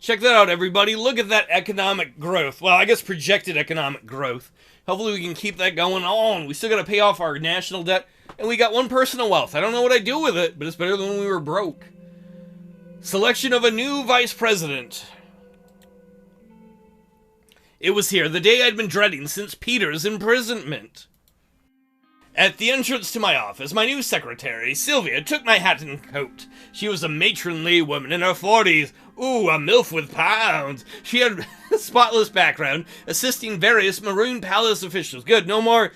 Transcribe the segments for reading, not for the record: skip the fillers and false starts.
Check that out, everybody. Look at that economic growth. Well, I guess projected economic growth. Hopefully we can keep that going on. We still got to pay off our national debt, and we got one personal wealth. I don't know what I do with it, but it's better than when we were broke. Selection of a new vice president. It was here, the day I'd been dreading since Peter's imprisonment. At the entrance to my office, my new secretary, Sylvia, took my hat and coat. She was a matronly woman in her 40s. Ooh, a MILF with pounds. She had a spotless background, assisting various Maroon Palace officials. Good, no more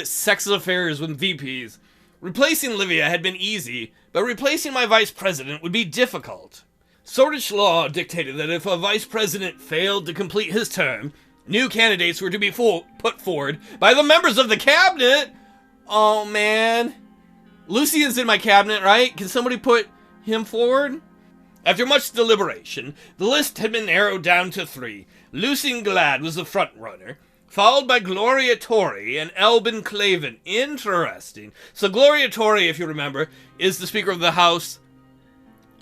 sex affairs with VPs. Replacing Livia had been easy, but replacing my vice president would be difficult. Swedish law dictated that if a vice president failed to complete his term, new candidates were to be put forward by the members of the cabinet. Oh, man. Lucian's in my cabinet, right? Can somebody put him forward? After much deliberation, the list had been narrowed down to 3. Lucian Glad was the front runner, followed by Gloria Torrey and Elbin Clavin. Interesting. So Gloria Torrey, if you remember, is the Speaker of the House,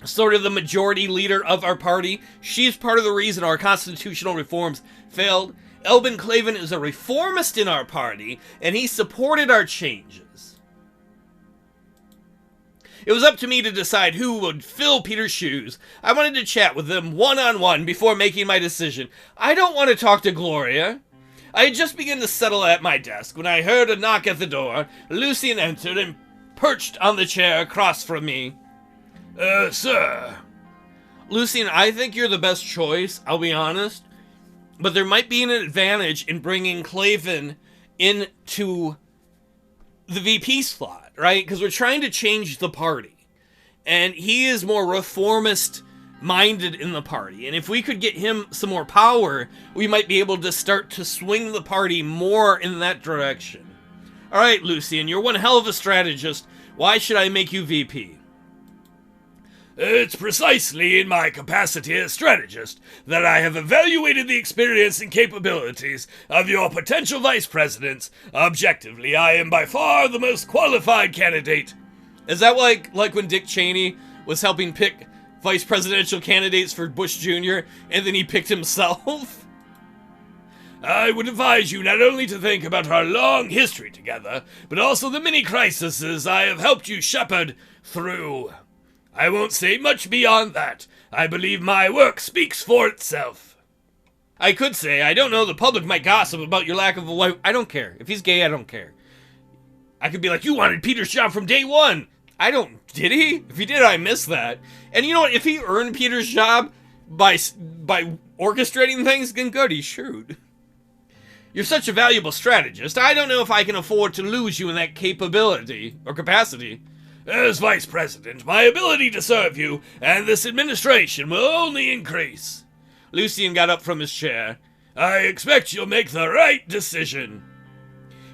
sort of the majority leader of our party. She's part of the reason our constitutional reforms failed. Elbin Clavin is a reformist in our party, and he supported our changes. It was up to me to decide who would fill Peter's shoes. I wanted to chat with them one-on-one before making my decision. I don't want to talk to Gloria. I had just begun to settle at my desk when I heard a knock at the door. Lucian entered and perched on the chair across from me. Sir. Lucian, I think you're the best choice, I'll be honest. But there might be an advantage in bringing Clavin into the VP slot, right? Because we're trying to change the party. And he is more reformist-minded in the party. And if we could get him some more power, we might be able to start to swing the party more in that direction. All right, Lucian, you're one hell of a strategist. Why should I make you VP? It's precisely in my capacity as strategist that I have evaluated the experience and capabilities of your potential vice presidents. Objectively, I am by far the most qualified candidate. Is that like when Dick Cheney was helping pick vice presidential candidates for Bush Jr., and then he picked himself? I would advise you not only to think about our long history together, but also the many crises I have helped you shepherd through. I won't say much beyond that. I believe my work speaks for itself. I could say, I don't know, the public might gossip about your lack of a wife. I don't care. If he's gay, I don't care. I could be like, you wanted Peter's job from day one. I don't. Did he? If he did, I missed that. And you know what? If he earned Peter's job by orchestrating things, then good, he's shrewd. You're such a valuable strategist. I don't know if I can afford to lose you in that capability or capacity. As Vice President, my ability to serve you and this administration will only increase. Lucian got up from his chair. I expect you'll make the right decision.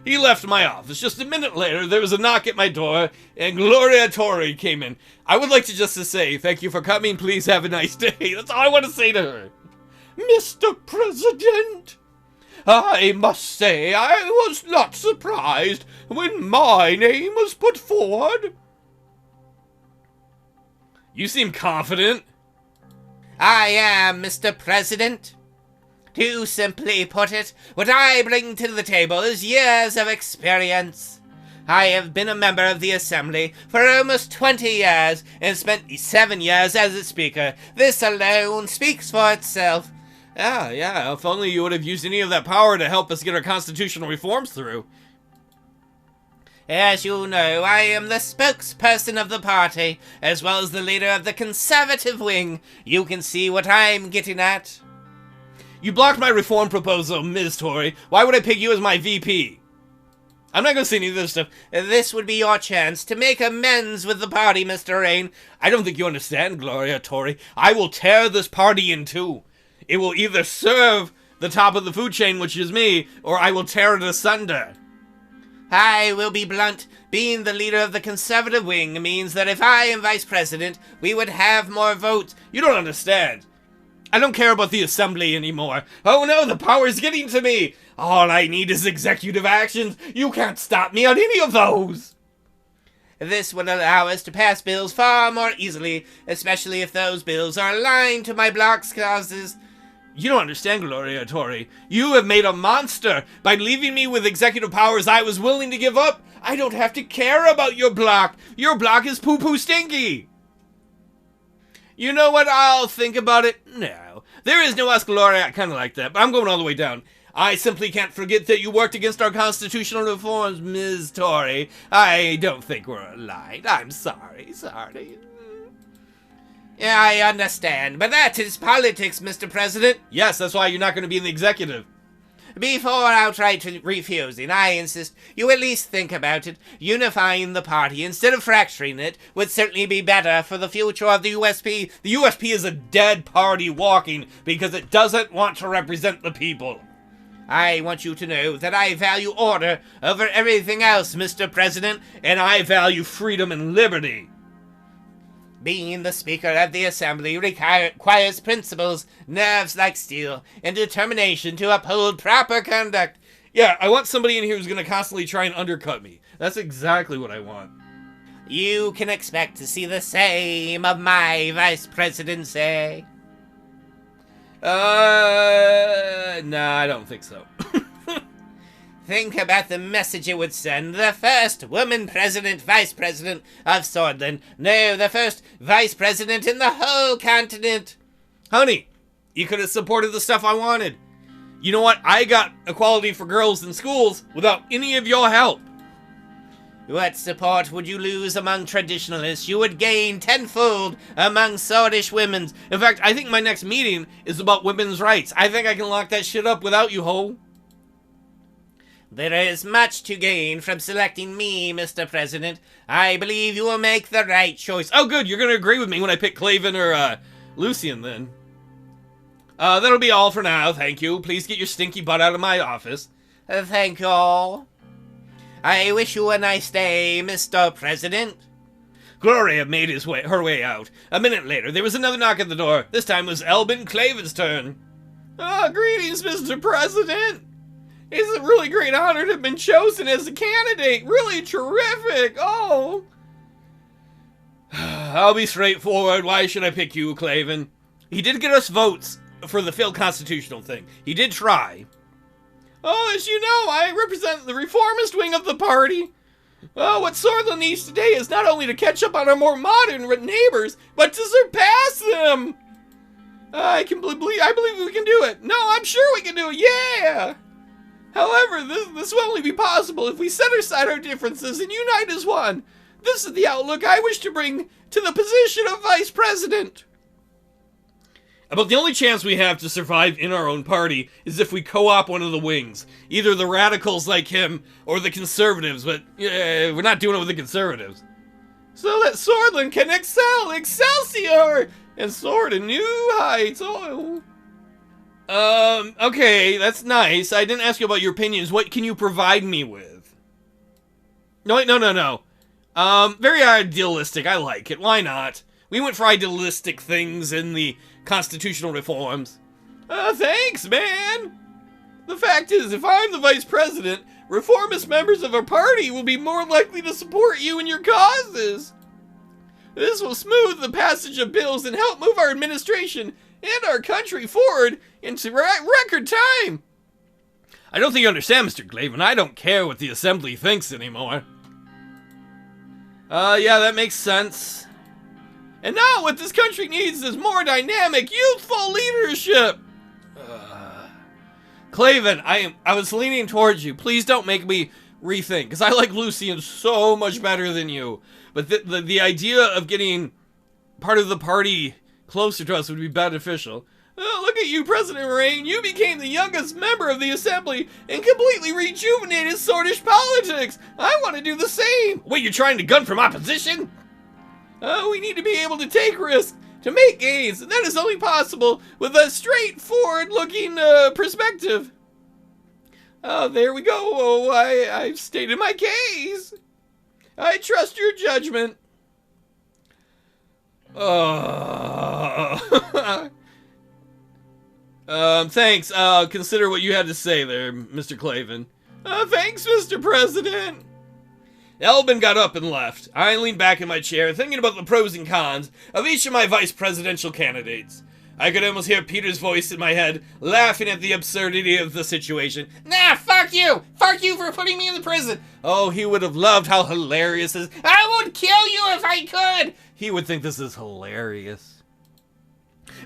He left my office. Just a minute later, there was a knock at my door, and Gloria Torrey came in. I would like to just say, thank you for coming, please have a nice day. That's all I want to say to her. Mr. President, I must say I was not surprised when my name was put forward. You seem confident. I am, Mr. President. To simply put it, what I bring to the table is years of experience. I have been a member of the Assembly for almost 20 years and spent 7 years as its Speaker. This alone speaks for itself. Yeah, if only you would have used any of that power to help us get our constitutional reforms through. As you know, I am the spokesperson of the party, as well as the leader of the conservative wing. You can see what I'm getting at. You blocked my reform proposal, Ms. Torrey. Why would I pick you as my VP? I'm not going to say any of this stuff. This would be your chance to make amends with the party, Mr. Rayne. I don't think you understand, Gloria Torrey. I will tear this party in two. It will either serve the top of the food chain, which is me, or I will tear it asunder. I will be blunt. Being the leader of the conservative wing means that if I am vice president, we would have more votes. You don't understand. I don't care about the assembly anymore. Oh no, the power's getting to me. All I need is executive actions. You can't stop me on any of those. This will allow us to pass bills far more easily, especially if those bills are aligned to my bloc's causes. You don't understand, Gloria Tori. You have made a monster. By leaving me with executive powers I was willing to give up, I don't have to care about your block. Your block is poo-poo stinky. You know what? I'll think about it. No. There is no us, Gloria. I kind of like that, but I'm going all the way down. I simply can't forget that you worked against our constitutional reforms, Ms. Tory. I don't think we're aligned. I'm sorry. Yeah, I understand, but that is politics, Mr. President. Yes, that's why you're not going to be in the executive. Before outright refusing, I insist you at least think about it. Unifying the party instead of fracturing it would certainly be better for the future of the USP. The USP is a dead party walking because it doesn't want to represent the people. I want you to know that I value order over everything else, Mr. President. And I value freedom and liberty. Being the Speaker of the Assembly requires principles, nerves like steel, and determination to uphold proper conduct. Yeah, I want somebody in here who's going to constantly try and undercut me. That's exactly what I want. You can expect to see the same of my Vice Presidency. Nah, I don't think so. Think about the message it would send. The first woman president, vice president of Sordland. No, the first vice president in the whole continent. Honey, you could have supported the stuff I wanted. You know what? I got equality for girls in schools without any of your help. What support would you lose among traditionalists? You would gain tenfold among Swordish women. In fact, I think my next meeting is about women's rights. I think I can lock that shit up without you, ho. There is much to gain from selecting me, Mr. President. I believe you will make the right choice. Oh, good. You're going to agree with me when I pick Clavin or Lucian, then. That'll be all for now. Thank you. Please get your stinky butt out of my office. Thank you all. I wish you a nice day, Mr. President. Gloria made her way out. A minute later, there was another knock at the door. This time was Albin Clavin's turn. Greetings, Mr. President. It's a really great honor to have been chosen as a candidate. Really terrific. Oh. I'll be straightforward. Why should I pick you, Clavin? He did get us votes for the failed constitutional thing. He did try. Oh, as you know, I represent the reformist wing of the party. Oh, what Sordland needs today is not only to catch up on our more modern neighbors, but to surpass them. I believe we can do it. No, I'm sure we can do it. Yeah. However, this will only be possible if we set aside our differences and unite as one. This is the outlook I wish to bring to the position of Vice President. About the only chance we have to survive in our own party is if we co-op one of the wings. Either the radicals like him or the conservatives, but we're not doing it with the conservatives. So that Sordland can excel, Excelsior, and soar to new heights. Oh. Okay, that's nice. I didn't ask you about your opinions. What can you provide me with? No, wait, no. Very idealistic. I like it. Why not? We went for idealistic things in the constitutional reforms. Thanks, man. The fact is, if I'm the vice president, reformist members of our party will be more likely to support you and your causes. This will smooth the passage of bills and help move our administration and our country forward into record time. I don't think you understand, Mr. Clavin. I don't care what the Assembly thinks anymore. Yeah, that makes sense. And now what this country needs is more dynamic, youthful leadership. Clavin, I was leaning towards you. Please don't make me rethink, because I like Lucian so much better than you. But the idea of getting part of the party closer to us would be beneficial. Oh, look at you, President Rayne. You became the youngest member of the Assembly and completely rejuvenated Swordish politics. I want to do the same. Wait, you're trying to gun from opposition? We need to be able to take risks to make gains, and that is only possible with a straightforward-looking perspective. Oh, there we go. Oh, I've stated my case. I trust your judgment. Thanks. Consider what you had to say there, Mr. Clavin. Thanks, Mr. President. Elbin got up and left. I leaned back in my chair, thinking about the pros and cons of each of my vice presidential candidates. I could almost hear Peter's voice in my head, laughing at the absurdity of the situation. Nah, fuck you! Fuck you for putting me in the prison! Oh, he would have loved how hilarious this is. I would kill you if I could! He would think this is hilarious.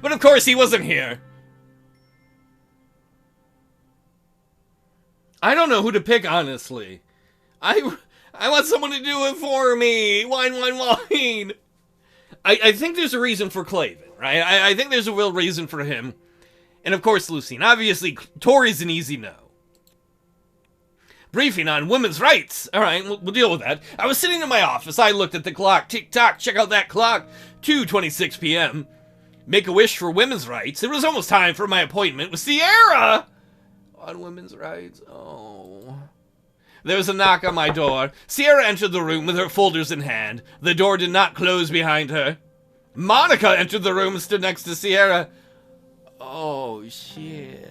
But of course, he wasn't here. I don't know who to pick, honestly. I want someone to do it for me. Wine. I think there's a reason for Clavin, right? I think there's a real reason for him. And of course, Lucine. Obviously, Tory's an easy no. Briefing on women's rights. All right, we'll deal with that. I was sitting in my office. I looked at the clock. Tick-tock, check out that clock. 2:26 p.m. Make a wish for women's rights. It was almost time for my appointment with Sierra on women's rights. Oh. There was a knock on my door. Sierra entered the room with her folders in hand. The door did not close behind her. Monica entered the room and stood next to Sierra. Oh, shit.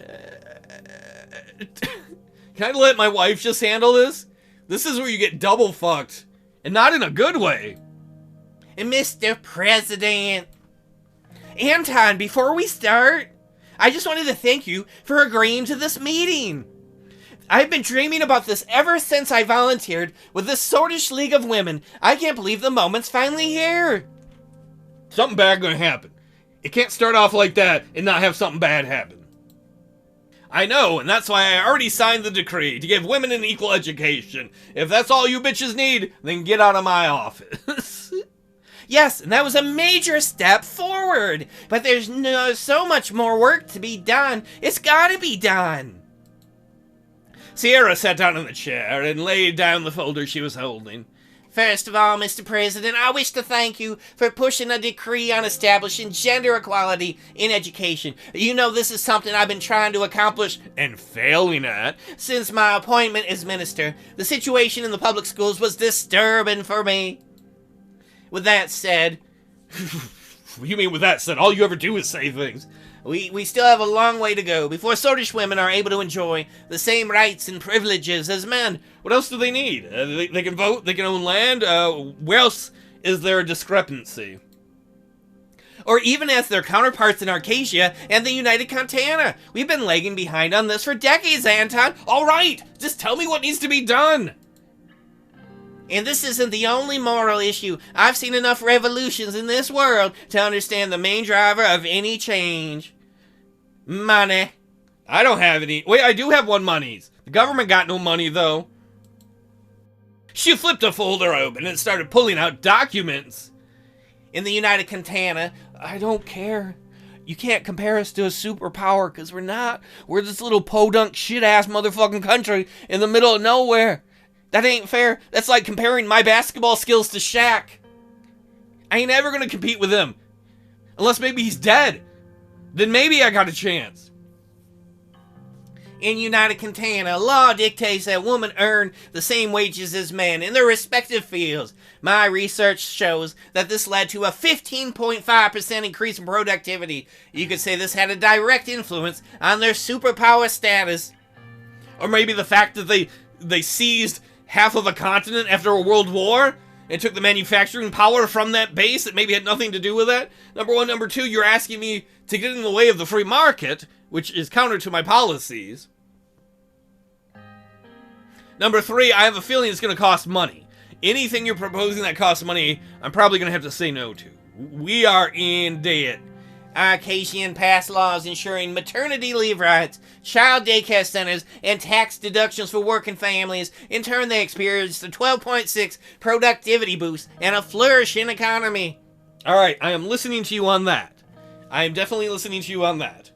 Can I let my wife just handle this? This is where you get double fucked. And not in a good way. Mr. President. Anton, before we start, I just wanted to thank you for agreeing to this meeting. I've been dreaming about this ever since I volunteered with this Sordish League of Women. I can't believe the moment's finally here. Something bad gonna happen. It can't start off like that and not have something bad happen. I know, and that's why I already signed the decree to give women an equal education. If that's all you bitches need, then get out of my office. Yes, and that was a major step forward. But there's so much more work to be done. It's gotta be done. Sierra sat down in the chair and laid down the folder she was holding. First of all, Mr. President, I wish to thank you for pushing a decree on establishing gender equality in education. You know this is something I've been trying to accomplish, and failing at, since my appointment as minister. The situation in the public schools was disturbing for me. With that said... You mean with that said, all you ever do is say things. We still have a long way to go before Sordish women are able to enjoy the same rights and privileges as men. What else do they need? They can vote, they can own land, where else is there a discrepancy? Or even as their counterparts in Arcasia and the United Cantana. We've been lagging behind on this for decades, Anton. All right, just tell me what needs to be done. And this isn't the only moral issue. I've seen enough revolutions in this world to understand the main driver of any change. Money. I don't have any. Wait, I do have one monies. The government got no money, though. She flipped a folder open and started pulling out documents. In the United Cantana, I don't care. You can't compare us to a superpower, because we're not. We're this little podunk shit-ass motherfucking country in the middle of nowhere. That ain't fair. That's like comparing my basketball skills to Shaq. I ain't ever gonna compete with him. Unless maybe he's dead. Then maybe I got a chance. In United Cantana, law dictates that women earn the same wages as men in their respective fields. My research shows that this led to a 15.5% increase in productivity. You could say this had a direct influence on their superpower status. Or maybe the fact that they seized half of a continent after a world war and took the manufacturing power from that base that maybe had nothing to do with that. Number one. Number two, you're asking me to get in the way of the free market, which is counter to my policies. Number three, I have a feeling it's going to cost money. Anything you're proposing that costs money, I'm probably going to have to say no to. We are in debt. Arcasian passed laws ensuring maternity leave rights, child daycare centers, and tax deductions for working families. In turn, they experienced a 12.6 productivity boost and a flourishing economy. Alright, I am listening to you on that. I am definitely listening to you on that.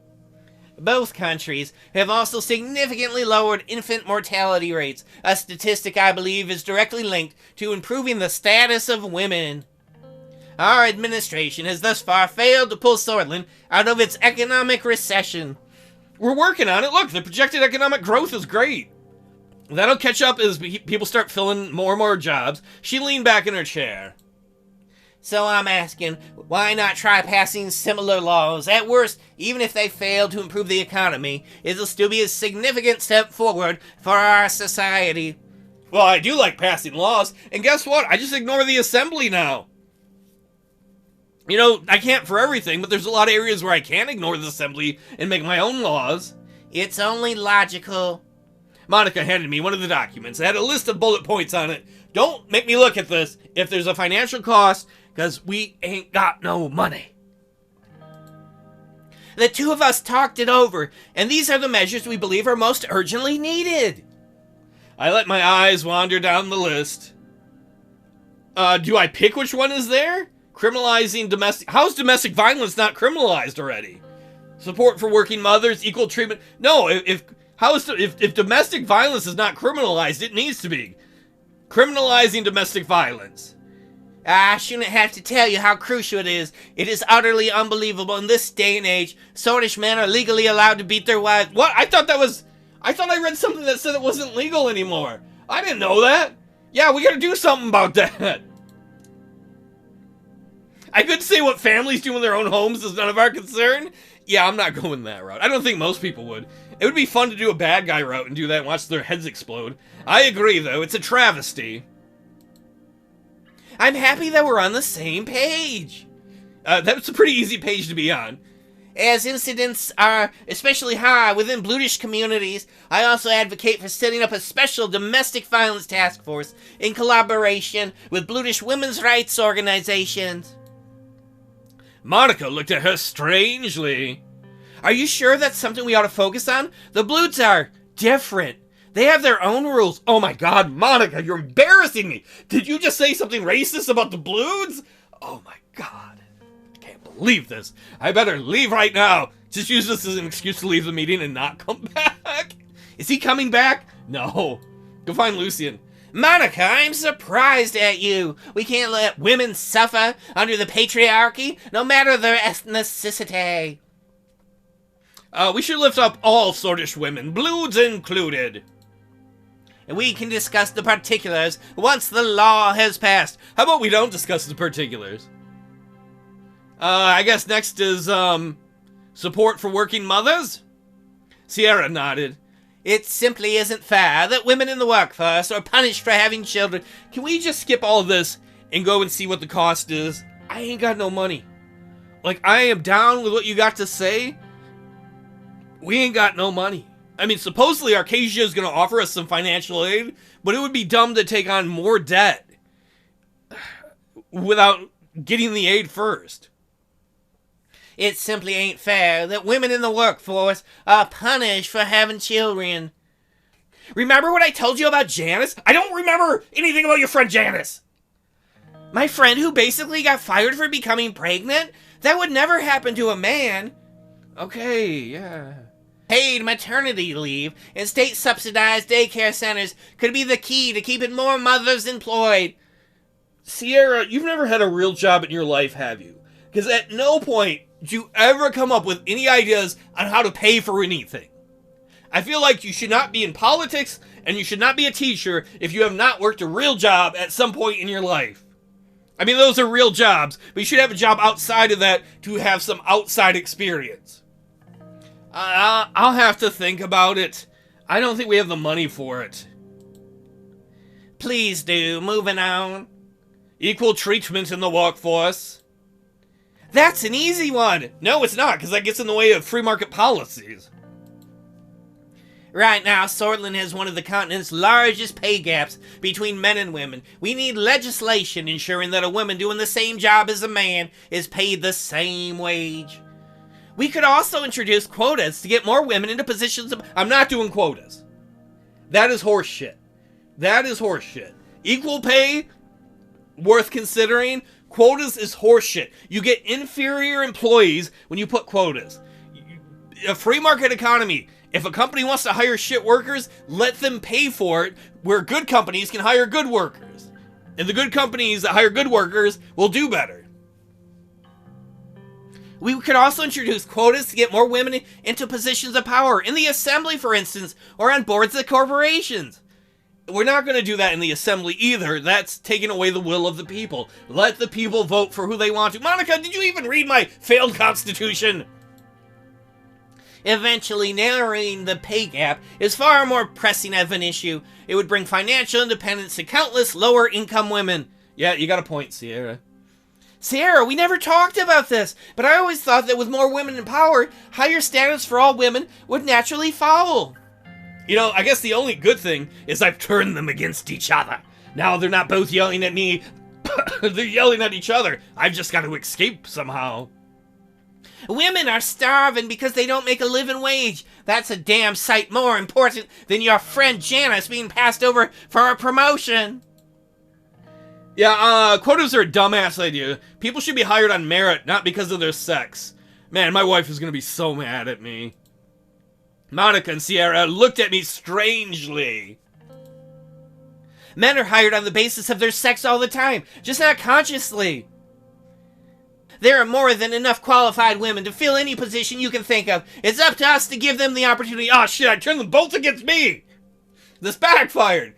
Both countries have also significantly lowered infant mortality rates, a statistic I believe is directly linked to improving the status of women. Our administration has thus far failed to pull Sordland out of its economic recession. We're working on it. Look, the projected economic growth is great. That'll catch up as people start filling more and more jobs. She leaned back in her chair. So I'm asking, why not try passing similar laws? At worst, even if they fail to improve the economy, it'll still be a significant step forward for our society. Well, I do like passing laws, and guess what? I just ignore the assembly now. You know, I can't for everything, but there's a lot of areas where I can ignore the assembly and make my own laws. It's only logical. Monica handed me one of the documents. It had a list of bullet points on it. Don't make me look at this if there's a financial cost, because we ain't got no money. The two of us talked it over, and these are the measures we believe are most urgently needed. I let my eyes wander down the list. Do I pick which one is there? Criminalizing domestic... How's domestic violence not criminalized already? Support for working mothers, equal treatment... No, if domestic violence is not criminalized, it needs to be. Criminalizing domestic violence. I shouldn't have to tell you how crucial it is. It is utterly unbelievable in this day and age. Sordid men are legally allowed to beat their wives. What? I thought I read something that said it wasn't legal anymore. I didn't know that. Yeah, we gotta do something about that. I could say what families do in their own homes is none of our concern. Yeah, I'm not going that route. I don't think most people would. It would be fun to do a bad guy route and do that and watch their heads explode. I agree, though. It's a travesty. I'm happy that we're on the same page. That's a pretty easy page to be on. As incidents are especially high within Bludish communities, I also advocate for setting up a special domestic violence task force in collaboration with Bludish women's rights organizations. Monica looked at her strangely. Are you sure that's something we ought to focus on? The Bluds are different. They have their own rules. Oh my god, Monica, you're embarrassing me. Did you just say something racist about the Bluds? Oh my god. I can't believe this. I better leave right now. Just use this as an excuse to leave the meeting and not come back. Is he coming back? No. Go find Lucian. Monica, I'm surprised at you. We can't let women suffer under the patriarchy, no matter their ethnicity. We should lift up all Sordish women, Bluds included. And we can discuss the particulars once the law has passed. How about we don't discuss the particulars? I guess next is, support for working mothers? Sierra nodded. It simply isn't fair that women in the workforce are punished for having children. Can we just skip all this and go and see what the cost is? I ain't got no money. Like, I am down with what you got to say. We ain't got no money. I mean, supposedly Arcasia is going to offer us some financial aid, but it would be dumb to take on more debt without getting the aid first. It simply ain't fair that women in the workforce are punished for having children. Remember what I told you about Janice? I don't remember anything about your friend Janice. My friend who basically got fired for becoming pregnant? That would never happen to a man. Okay, yeah. Paid maternity leave and state-subsidized daycare centers could be the key to keeping more mothers employed. Sierra, you've never had a real job in your life, have you? Because at no point did you ever come up with any ideas on how to pay for anything. I feel like you should not be in politics and you should not be a teacher if you have not worked a real job at some point in your life. I mean, those are real jobs, but you should have a job outside of that to have some outside experience. I'll have to think about it. I don't think we have the money for it. Please do. Moving on. Equal treatment in the workforce. That's an easy one. No, it's not, because that gets in the way of free market policies. Right now, Sordland has one of the continent's largest pay gaps between men and women. We need legislation ensuring that a woman doing the same job as a man is paid the same wage. We could also introduce quotas to get more women into positions of... I'm not doing quotas. That is horseshit. That is horseshit. Equal pay, worth considering. Quotas is horseshit. You get inferior employees when you put quotas. A free market economy. If a company wants to hire shit workers, let them pay for it, where good companies can hire good workers. And the good companies that hire good workers will do better. We could also introduce quotas to get more women into positions of power, in the assembly, for instance, or on boards of corporations. We're not going to do that in the assembly either. That's taking away the will of the people. Let the people vote for who they want to. Monica, did you even read my failed constitution? Eventually, narrowing the pay gap is far more pressing of an issue. It would bring financial independence to countless lower-income women. Yeah, you got a point, Sierra. Sierra, we never talked about this, but I always thought that with more women in power, higher status for all women would naturally follow. You know, I guess the only good thing is I've turned them against each other. Now they're not both yelling at me, they're yelling at each other. I've just got to escape somehow. Women are starving because they don't make a living wage. That's a damn sight more important than your friend Janice being passed over for a promotion. Yeah, quotas are a dumbass idea. People should be hired on merit, not because of their sex. Man, my wife is gonna be so mad at me. Monica and Sierra looked at me strangely. Men are hired on the basis of their sex all the time, just not consciously. There are more than enough qualified women to fill any position you can think of. It's up to us to give them the opportunity. Oh shit, I turned them both against me! This backfired!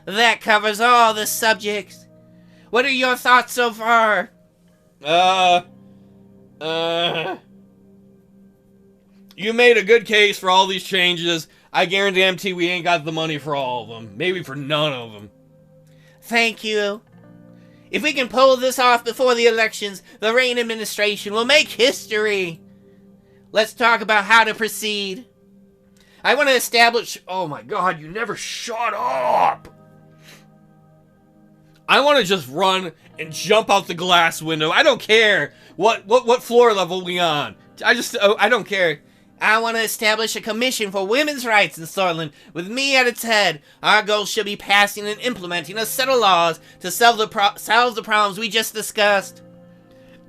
That covers all the subjects. What are your thoughts so far? You made a good case for all these changes. I guarantee we ain't got the money for all of them. Maybe for none of them. Thank you. If we can pull this off before the elections, the Rayne administration will make history. Let's talk about how to proceed. I want to establish... Oh my god, you never shut up! I want to just run and jump out the glass window. I don't care what floor level we on. I don't care. I want to establish a commission for women's rights in Sordland, with me at its head. Our goal should be passing and implementing a set of laws to solve the problems we just discussed.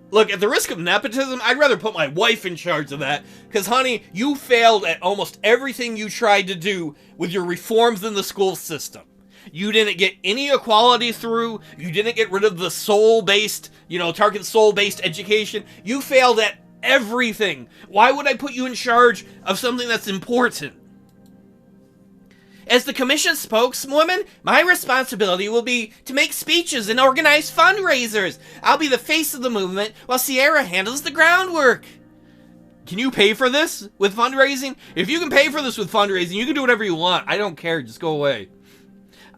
Look, at the risk of nepotism, I'd rather put my wife in charge of that. Because, honey, you failed at almost everything you tried to do with your reforms in the school system. You didn't get any equality through. You didn't get rid of the soul-based, target soul-based education. You failed at everything. Why would I put you in charge of something that's important? As the commission spokeswoman, my responsibility will be to make speeches and organize fundraisers. I'll be the face of the movement while Sierra handles the groundwork. Can you pay for this with fundraising? If you can pay for this with fundraising, you can do whatever you want. I don't care. Just go away.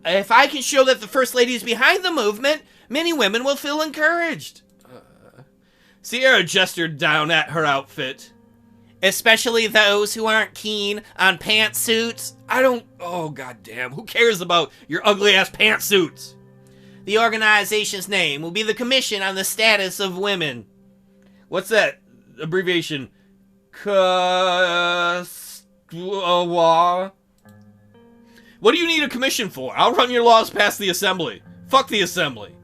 If I can show that the First Lady is behind the movement, many women will feel encouraged. Sierra gestured down at her outfit. Especially those who aren't keen on pantsuits. Oh goddamn, who cares about your ugly-ass pantsuits? The organization's name will be the Commission on the Status of Women. What's that abbreviation? What do you need a commission for? I'll run your laws past the assembly. Fuck the assembly.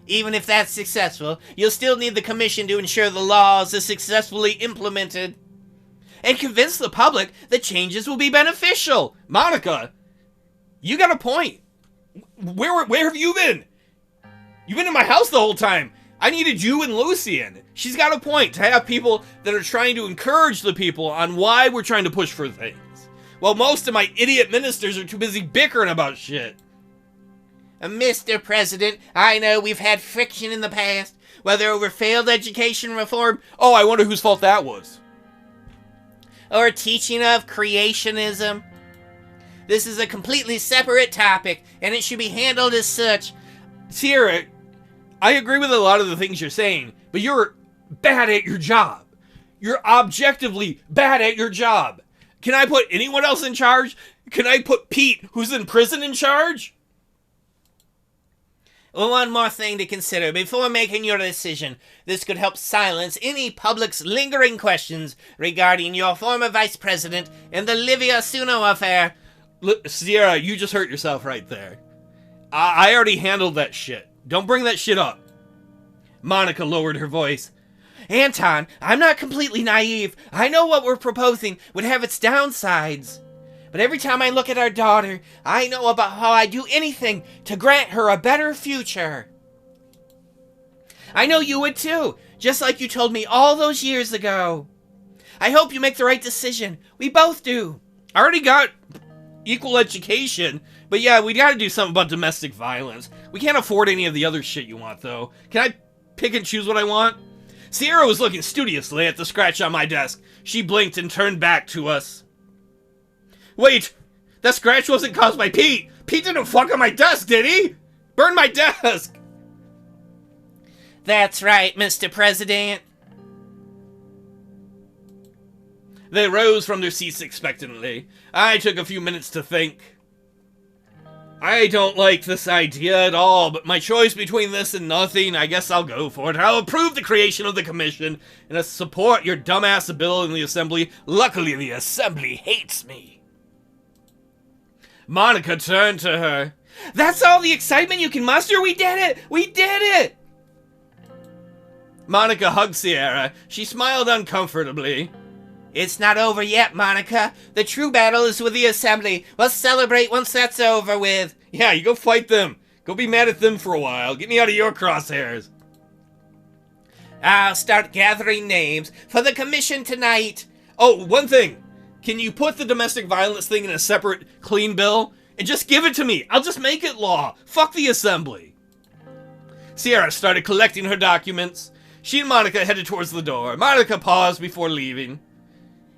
Even if that's successful, you'll still need the commission to ensure the laws are successfully implemented. And convince the public that changes will be beneficial. Monica, you got a point. Where have you been? You've been in my house the whole time. I needed you and Lucian. She's got a point to have people that are trying to encourage the people on why we're trying to push for things. Well, most of my idiot ministers are too busy bickering about shit. Mr. President, I know we've had friction in the past, whether over failed education reform... Oh, I wonder whose fault that was. Or teaching of creationism. This is a completely separate topic, and it should be handled as such. Sierra, I agree with a lot of the things you're saying, but you're bad at your job. You're objectively bad at your job. Can I put anyone else in charge? Can I put Pete, who's in prison, in charge? One more thing to consider before making your decision. This could help silence any public's lingering questions regarding your former vice president and the Livia Suno affair. Look, Sierra, you just hurt yourself right there. I already handled that shit. Don't bring that shit up. Monica lowered her voice. Anton, I'm not completely naive. I know what we're proposing would have its downsides. But every time I look at our daughter, I know about how I'd do anything to grant her a better future. I know you would too, just like you told me all those years ago. I hope you make the right decision. We both do. I already got equal education, but yeah, we gotta do something about domestic violence. We can't afford any of the other shit you want, though. Can I pick and choose what I want? Sierra was looking studiously at the scratch on my desk. She blinked and turned back to us. Wait! That scratch wasn't caused by Pete! Pete didn't fuck on my desk, did he? Burn my desk! That's right, Mr. President. They rose from their seats expectantly. I took a few minutes to think. I don't like this idea at all, but my choice between this and nothing, I guess I'll go for it. I'll approve the creation of the commission, and I'll support your dumbass bill in the Assembly. Luckily, the Assembly hates me. Monica turned to her. That's all the excitement you can muster? We did it! We did it! Monica hugged Sierra. She smiled uncomfortably. It's not over yet, Monica. The true battle is with the Assembly. We'll celebrate once that's over with. Yeah, you go fight them. Go be mad at them for a while. Get me out of your crosshairs. I'll start gathering names for the commission tonight. Oh, one thing. Can you put the domestic violence thing in a separate, clean bill? And just give it to me. I'll just make it law. Fuck the Assembly. Sierra started collecting her documents. She and Monica headed towards the door. Monica paused before leaving.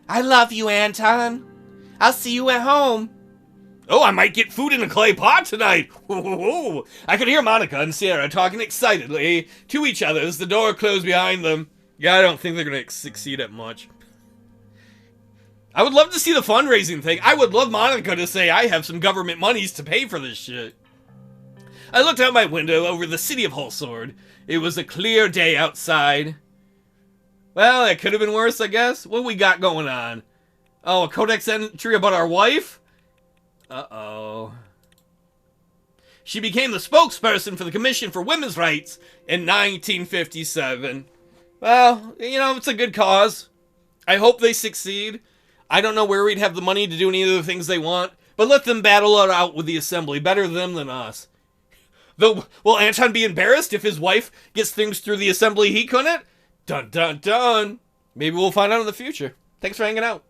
I love you, Anton. I'll see you at home. Oh, I might get food in a clay pot tonight. I could hear Monica and Sierra talking excitedly to each other as the door closed behind them. Yeah, I don't think they're going to succeed at much. I would love to see the fundraising thing. I would love Monica to say, I have some government monies to pay for this shit. I looked out my window over the city of Holsword. It was a clear day outside. Well, it could have been worse, I guess. What we got going on? Oh, a codex entry about our wife? Uh-oh. She became the spokesperson for the Commission for Women's Rights in 1957. Well, you know, it's a good cause. I hope they succeed. I don't know where we'd have the money to do any of the things they want, but let them battle it out with the Assembly. Better them than us. Though, will Anton be embarrassed if his wife gets things through the Assembly he couldn't? Dun dun dun. Maybe we'll find out in the future. Thanks for hanging out.